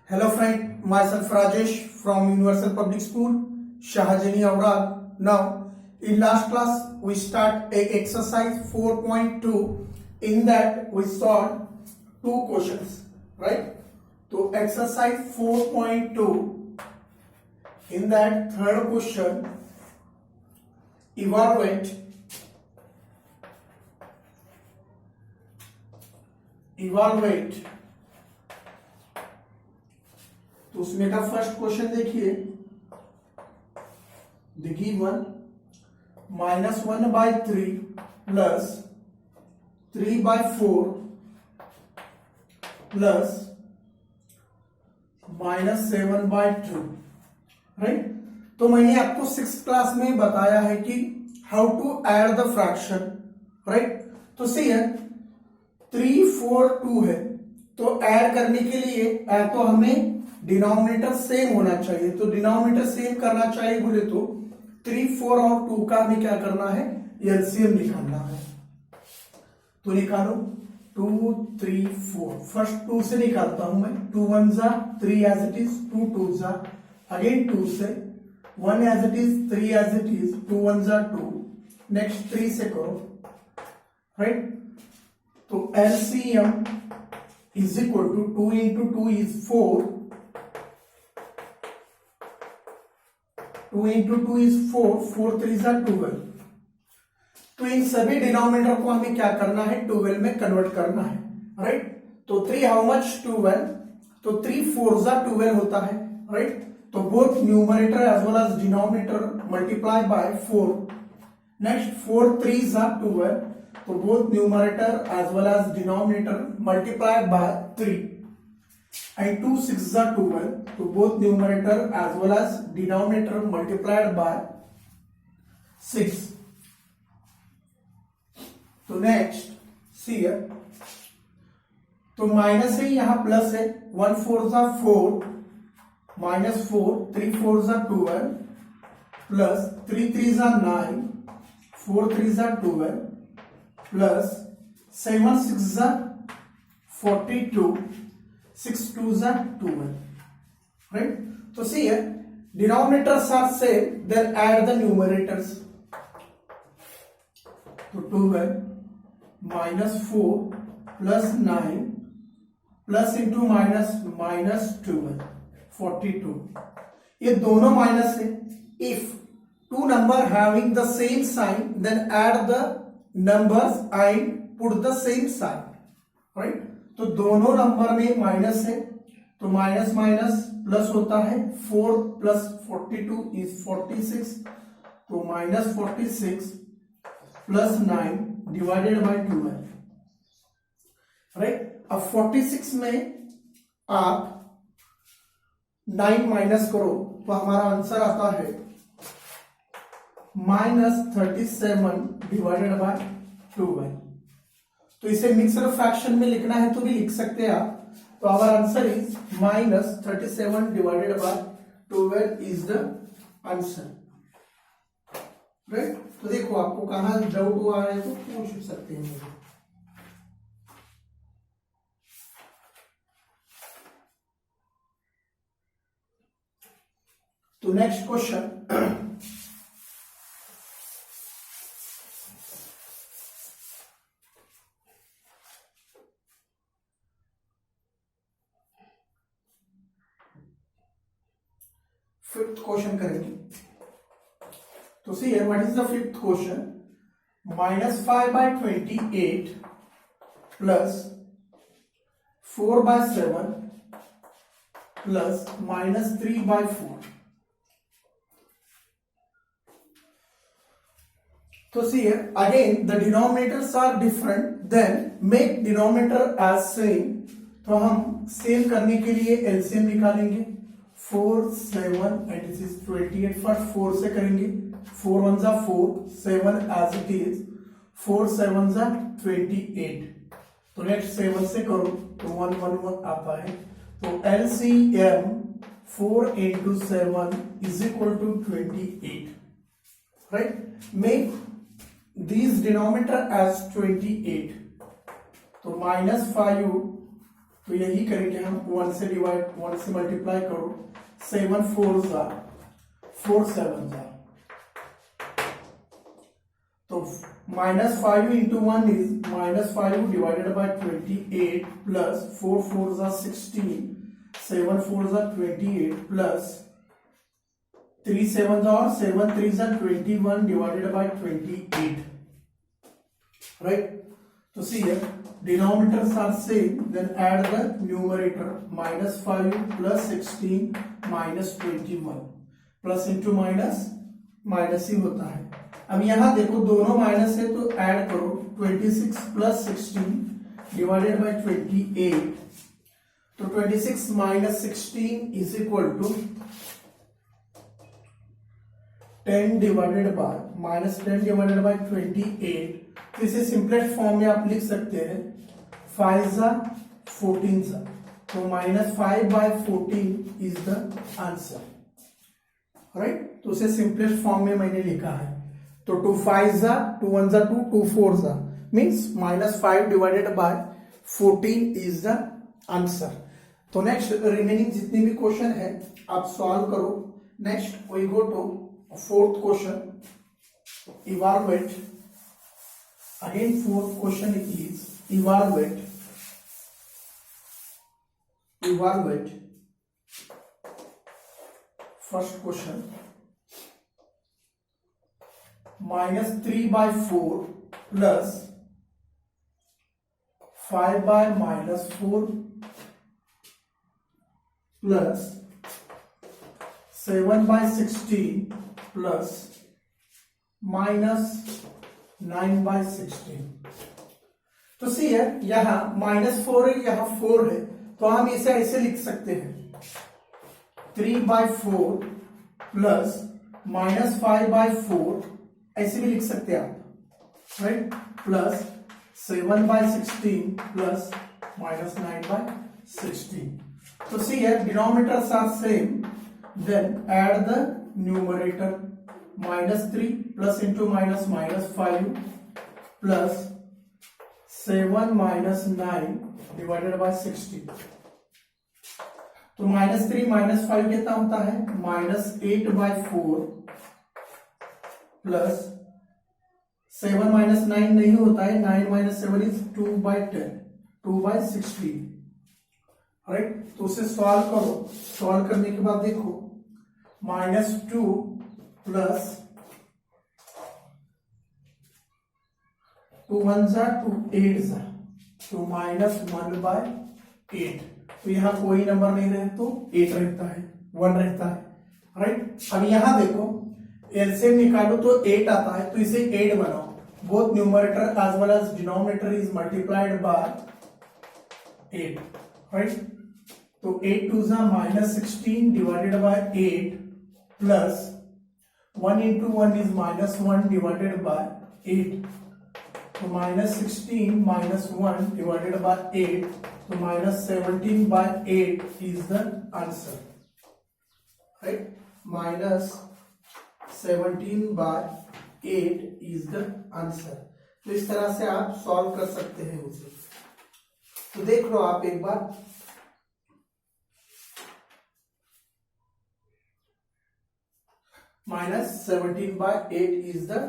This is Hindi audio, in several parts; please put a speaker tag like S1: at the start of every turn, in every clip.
S1: Hello friend, myself Rajesh from Universal Public School, Shahajani Aurad. Now, in last class, we start a exercise 4.2. In that, we solved two questions, right? So, exercise 4.2. In that third question, evaluate तो उसमें का फर्स्ट क्वेश्चन देखिए, the given -1/3 plus 3/4 plus -7/2, right. तो मैंने आपको 6th क्लास में बताया है कि how to add the fraction, right. तो सी है 3, 4, 2 है, तो ऐड करने के लिए तो हमें डिनोमिनेटर सेम होना चाहिए। तो डिनोमिनेटर सेम करना चाहिए बोले तो 3, 4 और 2 का हमें क्या करना है, एलसीएम निकालना है। तो निकालो 2, 3, 4। फर्स्ट 2 से निकालता हूं मैं। 2 1 जा 3 एज इट इज, 2 2 जा अगेन 2 से, 1 as it is, 3 as it is, 2 1 जा 2। नेक्स्ट 3 से करो, राइट। तो LCM is equal to 2 into 2 is 4, 2 into 2 is 4, 4 3 जा 12। तो इन सभी डिनोमिनेटर को हमें क्या करना है, 12 में कन्वर्ट करना है, राइट। तो 3 हाउ मच 12, तो 3 4 जा 12 होता है, राइट। तो both numerator as well as denominator multiply by 4। Next 4 3 जा 12, तो both numerator as well as denominator multiply by 3। and 2 6 are 12, तो both numerator as well as denominator multiplied by 6। तो नेक्स्ट सी है, तो माइनस है यहां प्लस है, 1 4 जा 4 -4, 3 4 जा 12 प्लस 3 3 जा 9, 4 3 जा 12 प्लस 7 6 जा 42, 6 2 जा 12, right? तो see here, denominators are same, then add the numerators. तो 12 -4 plus 9 plus into minus -12 42। ये दोनों माइनस है। If two number having the same sign, then add the numbers and put the same sign, right? तो दोनों नंबर में माइनस है, तो माइनस माइनस प्लस होता है। 4 प्लस 42 इज 46, तो -46 प्लस 9 डिवाइडेड बाय 12, राइट। अब 46 में आप 9 माइनस करो तो हमारा आंसर आता है -37 डिवाइडेड बाय 12। तो इसे मिक्सड फ्रैक्शन में लिखना है तो भी लिख सकते हैं आप। तो our answer is -37 divided by 12 is the answer, right. तो देखो आपको कहां डाउट हुआ है तो पूछ सकते हैं। तो नेक्स्ट क्वेश्चन, फिफ्थ क्वेश्चन करेंगे। तो see here, what is the fifth question, -5/28 plus 4/7 plus -3/4। तो see here again the denominators are different, then make denominator as same. तो हम सेम करने के लिए एलसीएम निकालेंगे। 4 7 एंड दिस इज 28। फर्स्ट 4 से करेंगे, 4 1 जा 4, 7 एज इट इज, 4 7 जा 28। तो नेक्स्ट 7 से करो तो 1 1 1 आता है। तो LCM 4 into 7 is equal to 28, right? Make these denominator as 28। तो -5 तो यही करेंगे हम, 1 से डिवाइड, 1 से मल्टीप्लाई करो, 7 4 4 7 तो -5 into 1 is -5 divided by 28 plus 4 4 16, 7 4 28 plus 3 7 और 7 3 21 divided by 28, right? So see here, denominators are same, then add the numerator, -5 plus 16 minus 21, plus into minus minus ही होता है। अब यहां देखो दोनों माइनस है तो ऐड करो, 26 प्लस 16 डिवाइडेड बाय 28, तो 26 minus 16 is equal to 10 divided by -10 divided by 28। तो इसे सिंपलेस्ट फॉर्म में आप लिख सकते हैं 5 14, तो -5/14 इज द आंसर, राइट? तो उसे सिंपलेस्ट फॉर्म में मैंने लिखा है। तो 2 5 2 1 2 2 4 means -5 divided by 14 is the answer. तो नेक्स्ट रिमेनिंग जितनी भी क्वेश्चन है आप सॉल्व करो। Next we go to fourth question, evaluate. Again fourth question is evaluate first question, -3/4 plus 5/-4 plus 7/16 plus -9/16। तो सी है यहां -4 है, यहां 4 है, तो हम इसे ऐसे लिख सकते हैं 3/4 प्लस -5/4, ऐसे भी लिख सकते हैं आप, राइट? Plus 7/16 plus -9/16। तो सी है denominators are same, then add the numerator, -3 plus into -5 plus 7 -9 divided by 16। तो -3 -5 कितना होता है, -8/4 प्लस 7 -9 नहीं होता है, 9 - 7 इज 2/10, 2/16, राइट? तो उसे सॉल्व करो। सॉल्व करने के बाद देखो -2 प्लस 2 1 2 8 तो -1/8। तो यहां कोई नंबर नहीं रहे तो 8 रहता है, 1 रहता है, राइट? अब यहां देखो एलसीएम निकालो तो 8 आता है, तो इसे 8 बनाओ। Both numerator as well as denominator is multiplied by 8, right? तो 8 2 -16 divided by 8 plus 1 into 1 is -1 divided by 8, तो -16 -1 divided by 8, तो -17/8 is the answer, right? -17/8 is the answer। तो इस तरह से आप सॉल्व कर सकते हैं उसे। तो देख लो आप एक बार, -17/8 is the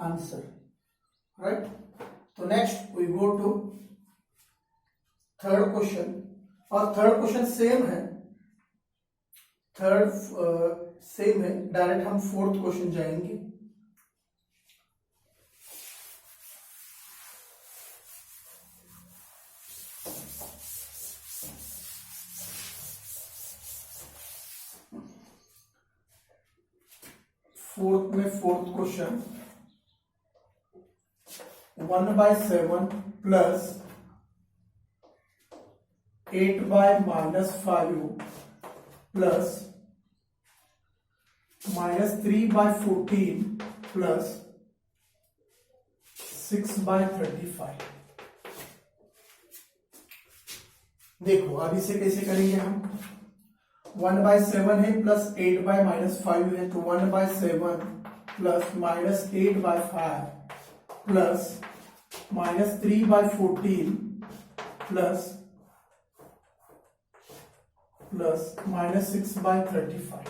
S1: answer, right? तो next we go to third question, और थर्ड क्वेश्चन सेम है, सेम है, डायरेक्ट हम फोर्थ क्वेश्चन जाएंगे। Fourth question, 1/7 plus 8/-5 plus -3/14 plus 6/35। देखो अब इसे कैसे करेंगे हम, 1/7 है प्लस 8/-5 है, तो 1/7 प्लस -8/5 प्लस -3/14 प्लस प्लस -6/35।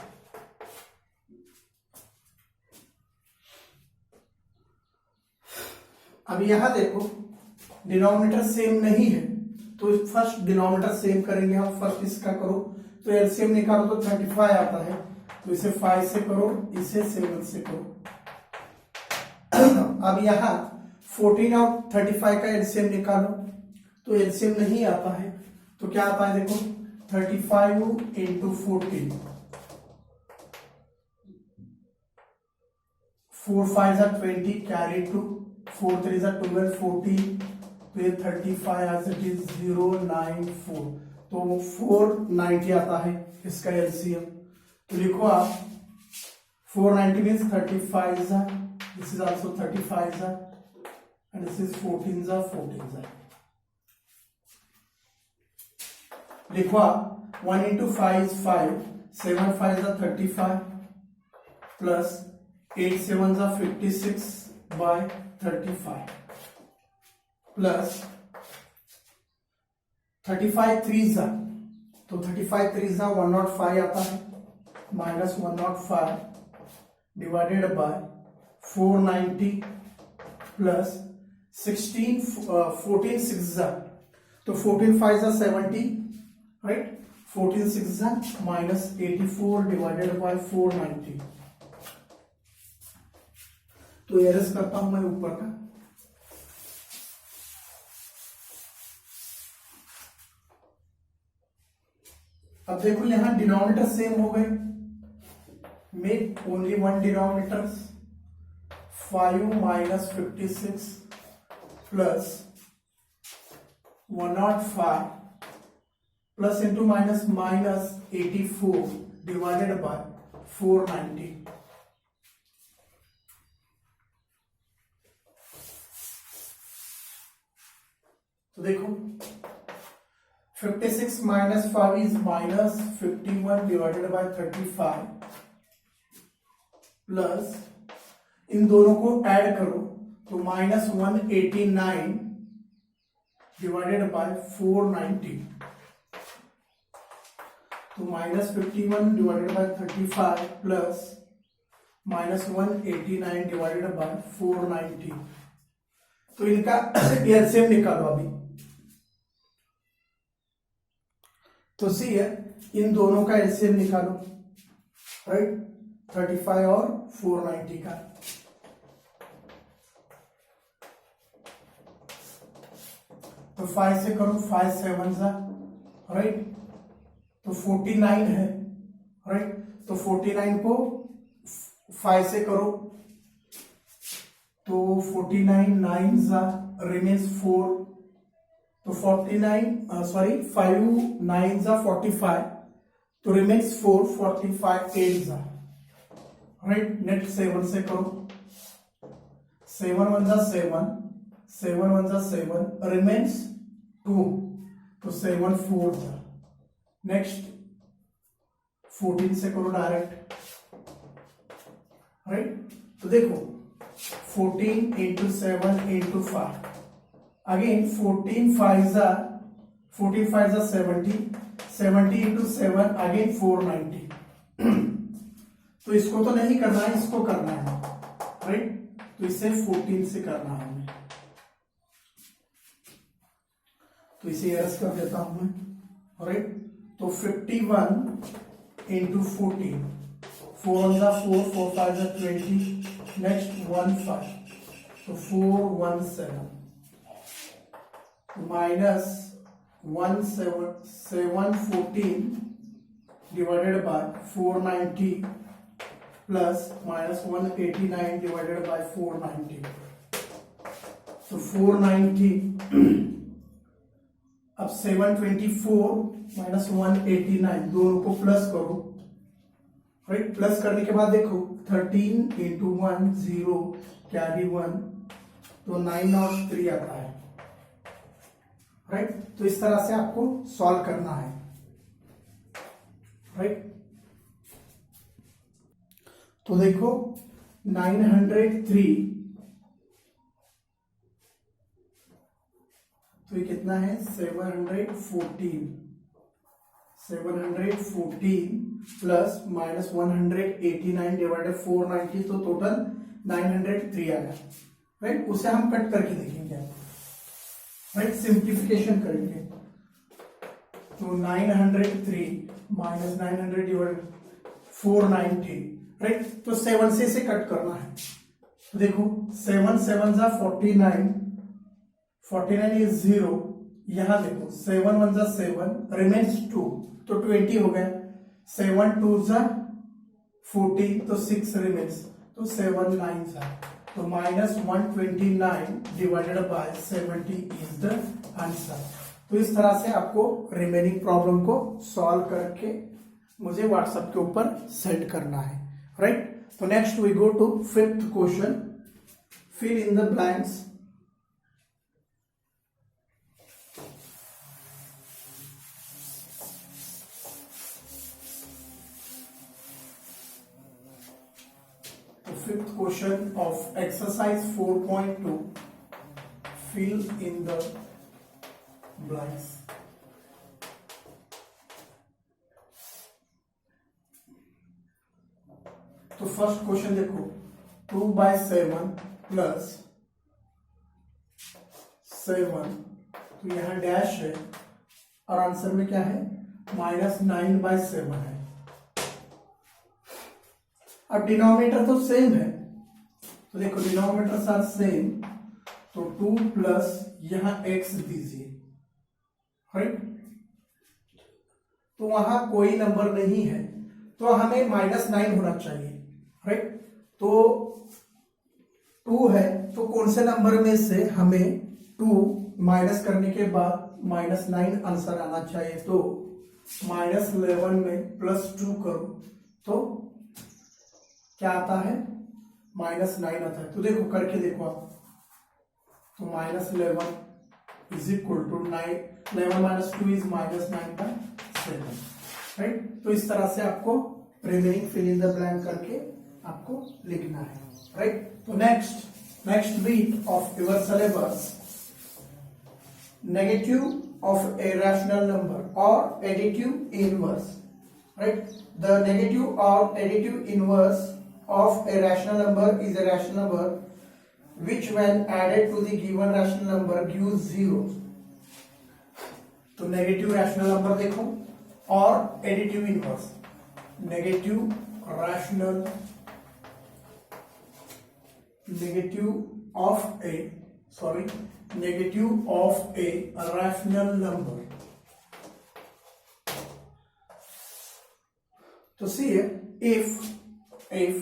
S1: अब यहां देखो डिनोमिनेटर सेम नहीं है, तो फर्स्ट डिनोमिनेटर सेम करेंगे हम। फर्स्ट इसका करो तो एलसीएम निकालो तो 35 आता है, तो इसे 5 से करो, इसे 7 से करो। अब यहां 14 और 35 का एलसीएम निकालो, तो एलसीएम नहीं आता है, तो क्या आता है देखो 35 इंटू 14, 4 5 जा 20, कैरी 2, 4 3 जा 12, 14, तो ये 35 एज इट इज 094, तो 490 आता है इसका एलसीएम। तो लिखो आप 490 मीन्स 35 जा, दिस इज आल्सो 35 जा, एंड दिस इज 14 जा 14 जा। लिखो आप 1 इंटू 5 इज 5, 7 5 जा 35, प्लस 8 7 जा 56/35, प्लस 35 3 जा, तो 35 3 जा 105 आता है, माइनस 105 डिवाइडेड बाय 490 प्लस 14 6 जा, तो 14 5 जा 70, राइट, 14 6 जा माइनस 84 डिवाइडेड बाय 490। तो एरस करता हूं मैं ऊपर का, अब देखो यहां डिनोमिनेटर सेम हो गए, make only one denominator, 5 minus 56 plus 105 plus into minus minus 84 divided by 490। तो देखो 56 minus 5 is minus 51 divided by 35, plus इन दोनों को ऐड करो तो माइनस 189 डिवाइडेड बाय 490, तो minus 51 divided by 35 plus minus 189 divided by 490। तो इनका एलसीएम निकालो अभी। तो सी है, इन दोनों का एलसीएम निकालो, राइट, 35 और 490 का। तो 5 से करो, 5 7 जा, राइट, तो 49 है, राइट, तो 49 को 5 से करो तो 49 9 जा रिमेन्स 4, तो 49 सॉरी 5 9 जा 45, तो रिमेन्स 4, 45 8 जा, राइट, नेक्स्ट 7 से करो, 7 1 जा 7, 7 1 जा 7, रिमेन्स 2, तो 7 4 जा, नेक्स्ट 14 से करो डायरेक्ट, राइट, तो देखो 14 इंटू 7 इंटू 5, अगेन 14 5 जा 70, 70 इंटू 7 अगेन 490। तो इसको तो नहीं करना है, इसको करना है, राइट, तो इसे 14 से करना है हमें, तो इसे एरस कर देता हूं मैं, राइट, तो 51 इंटू 14, 4 1 जा 4, 4 5 जा 20, नेक्स्ट 1 5, तो 4 1 7 minus 1 7 14 divided by 490 plus minus 189 divided by 490, तो 490 अब 724 माइनस 189 दोनों को प्लस करो, राइट, प्लस करने के बाद देखो 13 इंटू 1 0 कैरी 1, तो 9 और 3 आता है, राइट, तो इस तरह से आपको सॉल्व करना है, राइट। तो देखो 903, तो ये कितना है 714, 714 प्लस माइनस 189 डिवाइडेड 490, तो टोटल 903 आया, राइट। उसे हम कट करके देखेंगे, राइट, सिंप्लीफिकेशन करेंगे। तो 903 माइनस 900 डिवाइडेड 490, राइट। तो 7 से इसे कट करना है। तो देखो 7 7 जा 49, 49 इज 0। यहां देखो 7 1 जा 7, रिमेन्स 2, तो 20 हो गया। 7 2 जा 40, तो 6 रिमेन्स, तो 7 9 जा, तो minus 129 divided by 70 is the answer. तो इस तरह से आपको रिमेनिंग प्रॉब्लम को सॉल्व करके मुझे व्हाट्सएप के ऊपर सेंड करना है, राइट। तो next we go to 5th question, fill in the blanks. Fifth question of exercise 4.2, fill in the blanks. तो फर्स्ट क्वेश्चन देखो, 2/7 प्लस 7, तो यहां डैश है और आंसर में क्या है, माइनस 9/7 है। अब डिनोमिनेटर तो सेम है, तो देखो डिनोमिनेटर आर सेम, तो 2 प्लस यहां x दीजिए, राइट। तो वहां कोई नंबर नहीं है, तो हमें -9 होना चाहिए, राइट। तो 2 है, तो कौन से नंबर में से हमें 2 माइनस करने के बाद -9 आंसर आना चाहिए। तो -11 में +2 करो तो क्या आता है, -9 आता है। तो देखो करके देखो आप, तो -11 is equal to 9, 11 - 2 is -9/7, right. तो इस तरह से आपको remaining fill in the blank करके आपको लिखना है, राइट। तो next bit of your syllabus, negative of a rational number और additive inverse, right. The negative और additive inverse of a rational number is a rational number which when added to the given rational number gives 0। तो नेगेटिव रैशनल नंबर देखो और additive inverse, negative of a rational number. तो सी if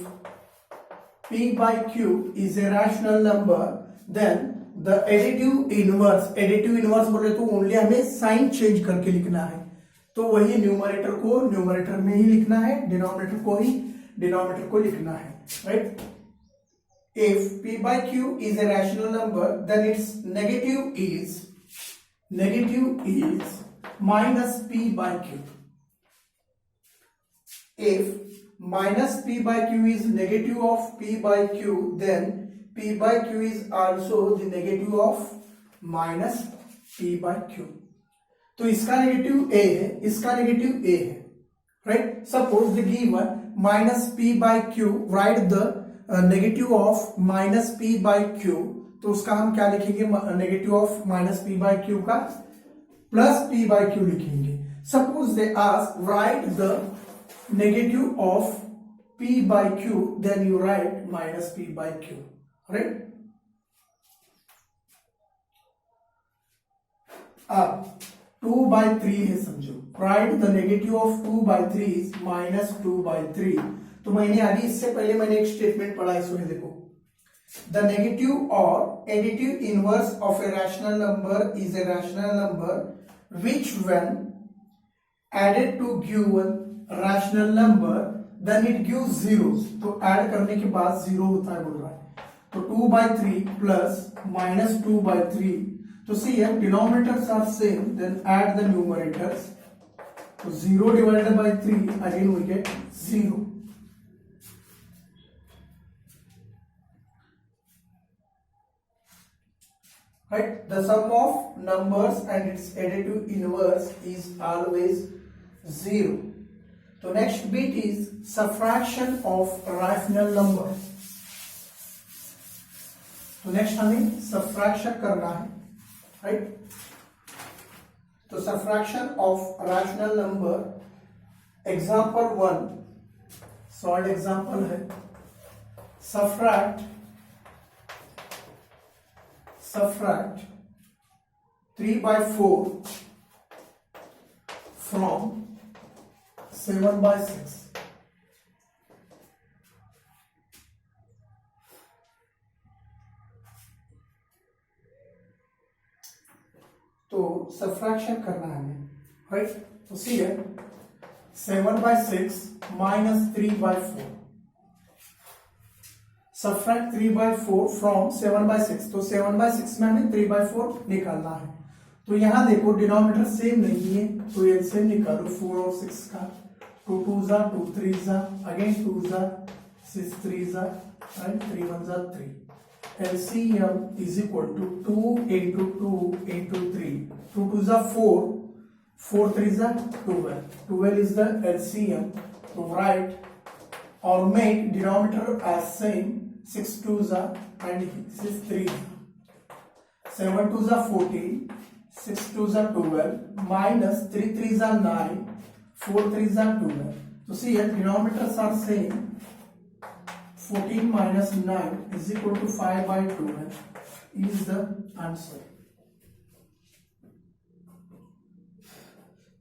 S1: p by q is a rational number, then the additive inverse बोले तो ओनली हमें साइन चेंज करके लिखना है। तो वही न्यूमरेटर को न्यूमरेटर में ही लिखना है, डिनोमिनेटर को ही डिनोमिनेटर को लिखना है, right. if p by q is a rational number, then its negative is minus p by q। if minus p by q is negative of p by q, then p by q is also the negative of minus p by q। तो इसका नेगेटिव a है, इसका नेगेटिव a है, right. Suppose the given minus p by q, right the negative of minus p by q। तो उसका हम क्या लिखेंगे, negative of minus p by q का प्लस p by q लिखेंगे। Suppose they ask right the negative of p by q, then you write minus p by q, right। अब 2/3 है समझो, right the negative of 2/3 is -2/3। तो मैंने अभी इससे पहले मैंने एक स्टेटमेंट पढ़ा, इसमें देखो, द नेगेटिव और additive inverse of a rational number is a rational number which when added to given rational number then it gives zeros. तो ऐड करने के बाद 0 होता है बोल रहा है। तो 2/3 प्लस -2/3, तो सी है denominators are same, then add the numerators. तो 0 divided by 3, again we get 0, right। The sum of numbers and its additive inverse is always 0. तो next bit is subtraction of rational number. तो नेक्स्ट हमें सब्ट्रैक्शन करना है, राइट। तो subtraction of rational number, example 1 solve example है। Subtract 3/4 from 7/6। तो सब्ट्रैक्शन करना है हमें, राइट। तो सी है 7/6 माइनस 3/4। Subtract 3/4 from 7/6। तो 7/6 में हमें 3/4 निकालना है। तो यहां देखो डिनोमिनेटर सेम नहीं है, तो एलसीएम निकालो 4 और 6 का। 2 2 जा 2 3 जा, अगेन 2 जा 6 3 जा एंड 3 1 जा 3। LCM is equal to 2 into 2 into 3. 2 2 जा 4, 4 3 जा 12. 12 is the LCM. To write or make denominator as same, 6 2 जा and this is 3 जा. 7 2 जा 14, 6 2 जा 12 minus 3 3 जा 9, 4 3 जा 12. So see here denominators are same. 14 minus 9 is equal to 5/12 is the answer.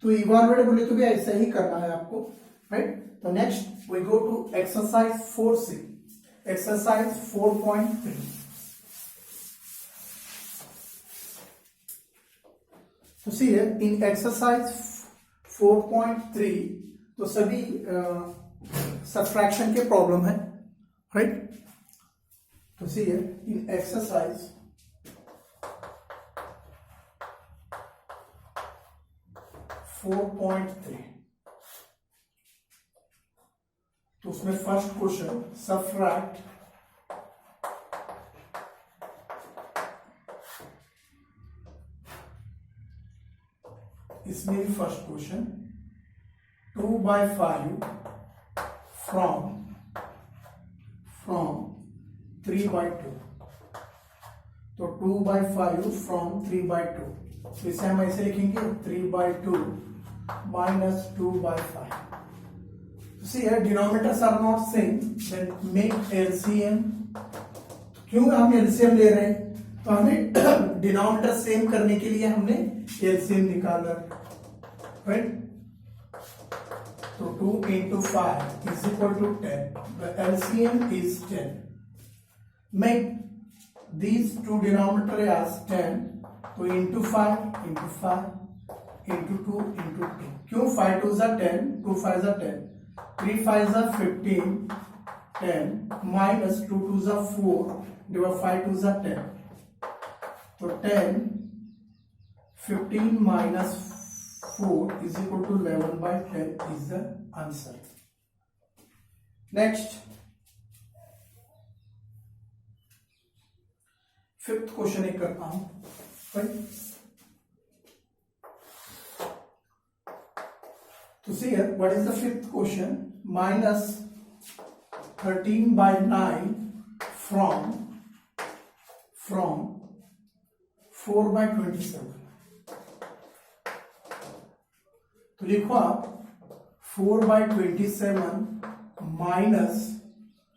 S1: तो इवैल्यूएट बोले तो भी ऐसा ही करना है आपको, राइट। तो next we go to exercise 4C, exercise 4.3। तो सी इन एक्सरसाइज 4.3 तो सभी सब्ट्रैक्शन के प्रॉब्लम है, right? तो see here in exercise 4.3 तो उसमें फर्स्ट क्वेश्चन सब्ट्रैक्ट इसमें भी फर्स्ट क्वेश्चन 2/5 from 3/2। तो 2/5 from 3/2, तो इसे हम ऐसे लिखेंगे 3/2 minus 2/5। तो see here denominators are not same, then make LCM। क्यों हम LCM ले रहे हैं? तो हमें डिनोमिनेटर सेम करने के लिए हमने LCM निकाला, right. So 2 into 5 is equal to 10. The LCM is 10. Make these two denominator as 10. So into 5 into 5 into 2 into 2. क्यों 5 2 are 10, 2 5 are 10, 3 5 are 15, 10 minus 2 2 are 4 divided 5 2 are 10. So 10, 15 minus 4 is equal to 11/10 is the answer. Next, fifth question एक करता हूं, तो see here what is the fifth question? minus 13/9 from 4/27। तो लिखो आप 4/27 माइनस,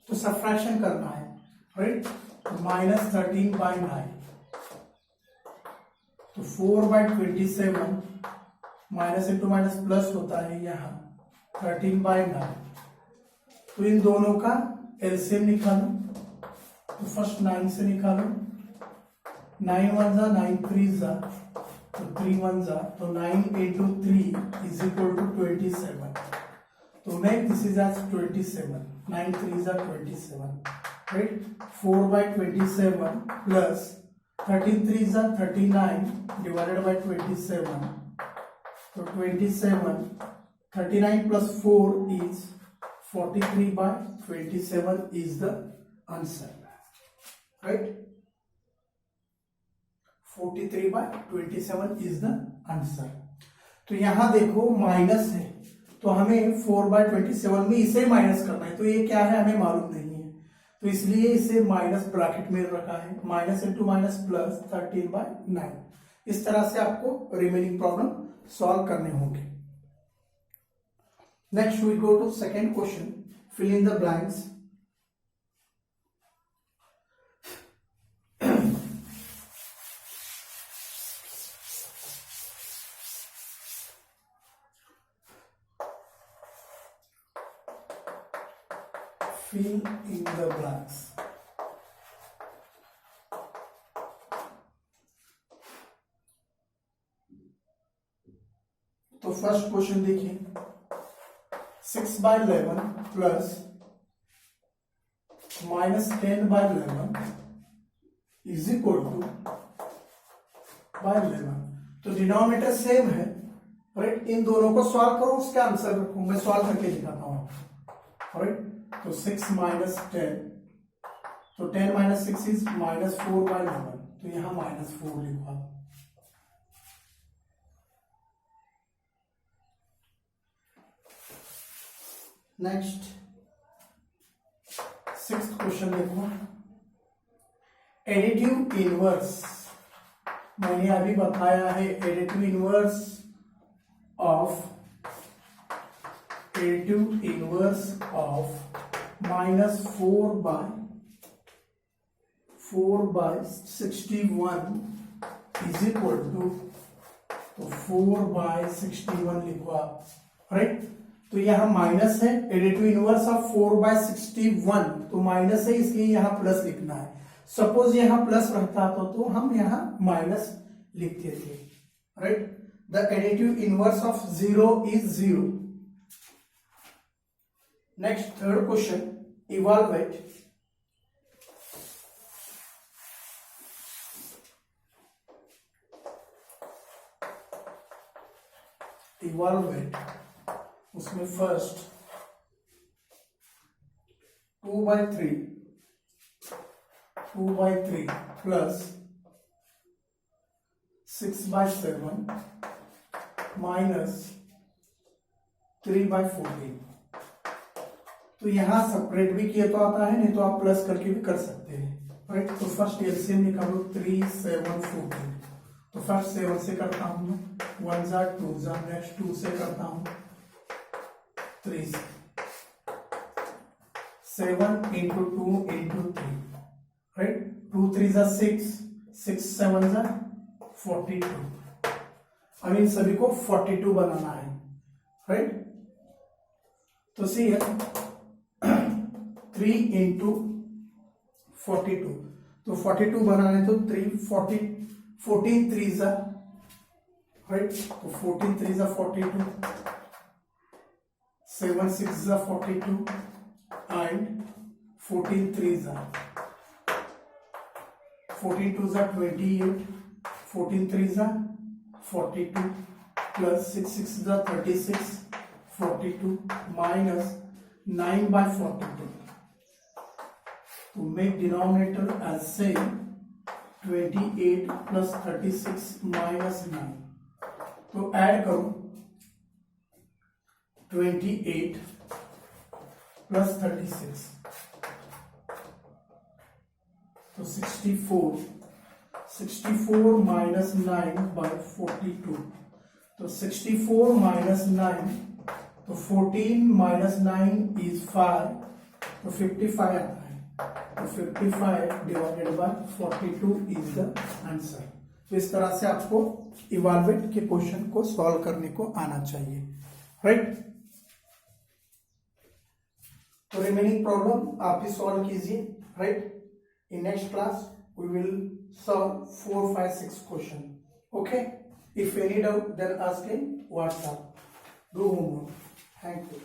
S1: तो सब्ट्रैक्शन करना है, राइट। माइनस 13/9। तो 4/27 माइनस इंटू माइनस प्लस होता है यहाँ 13/9। तो इन दोनों का एलसीएम निकालो। तो फर्स्ट 9 से निकालो, 9 1 जा 9 3 जा, तो 3 1 जा, तो 9 into 3 is equal to 27। तो make this is as 27, 9 3 जा 27, right। 4/27 plus 13 3 जा 39 divided by 27। तो 27, 39 plus 4 is 43/27 is the answer, right। 43/27 is the answer। तो यहां देखो माइनस है, तो हमें 4/27 में इसे माइनस करना है, तो ये क्या है हमें मालूम नहीं है, तो इसलिए इसे माइनस ब्रैकेट में रखा है, माइनस इंटू माइनस प्लस 13/9। इस तरह से आपको रिमेनिंग प्रॉब्लम सॉल्व करने होंगे। Next we go to second question, fill in the blanks. Fill in the blanks. तो फर्स्ट क्वेश्चन देखिए, 6/11 प्लस -10/11 इज इक्वल टू /11। तो डिनोमिनेटर सेम है, राइट। इन दोनों को सॉल्व करो, उसका आंसर रखो, मैं सॉल्व करके दिखाता हूं, राइट। तो 6 माइनस 10, तो 10 माइनस 6 इज -4/11, तो यहां -4 लिखा। नेक्स्ट सिक्स्थ क्वेश्चन देखो, एडिटिव इनवर्स। मैंने अभी बताया है additive inverse of -4/61 is equal to, तो 4/61 लिखो आप, राइट। तो यहां माइनस है, एडिटिव इनवर्स ऑफ 4/61, तो माइनस है इसलिए यहां प्लस लिखना है। सपोज यहां प्लस रहता तो हम यहां माइनस लिखते थे, right. The additive inverse of 0 is 0। Next third question, evaluate उसमें फर्स्ट 2/3 प्लस 6/7 माइनस 3/14। तो यहां सेपरेट भी किया तो आता है, नहीं तो आप प्लस करके भी कर सकते हैं, राइट। तो फर्स्ट एलसीएम निकालो, 3, 7, 14। तो फर्स्ट 7 से करता हूं मैं, 1 जा 2 जा, नेक्स्ट 2 से करता हूं 3 से, 7 इंटू 2 इंटू 3, राइट। 2 3 जा 6, 6 7 जा 42। अब इन सभी को 42 बनाना है, राइट। तो सी है 3 इंटू 42, तो 42 बनाना है, तो 14 3 जा, राइट। तो 14 3 जा 42, 7 6 जा 42 एंड 14 3 जा 14 2 जा 28, 14 3 जा 42 प्लस 6 6 जा 36, 42 minus 9/42। to make denominator as same, 28 plus 36 minus 9। तो ऐड करो 28 plus 36, तो 64 minus 9/42। तो 64 minus 9, तो 14 minus 9 is 5, तो 55 आता है, तो 55 divided by 42 is the answer. तो इस तरह से आपको इवैल्यूएट के क्वेश्चन को सॉल्व करने को आना चाहिए, राइट। तो रिमेनिंग प्रॉब्लम आप ही सॉल्व कीजिए, right. In next class we will solve 4 5 6 question, okay। if any doubt then ask in WhatsApp, do homework, thank you।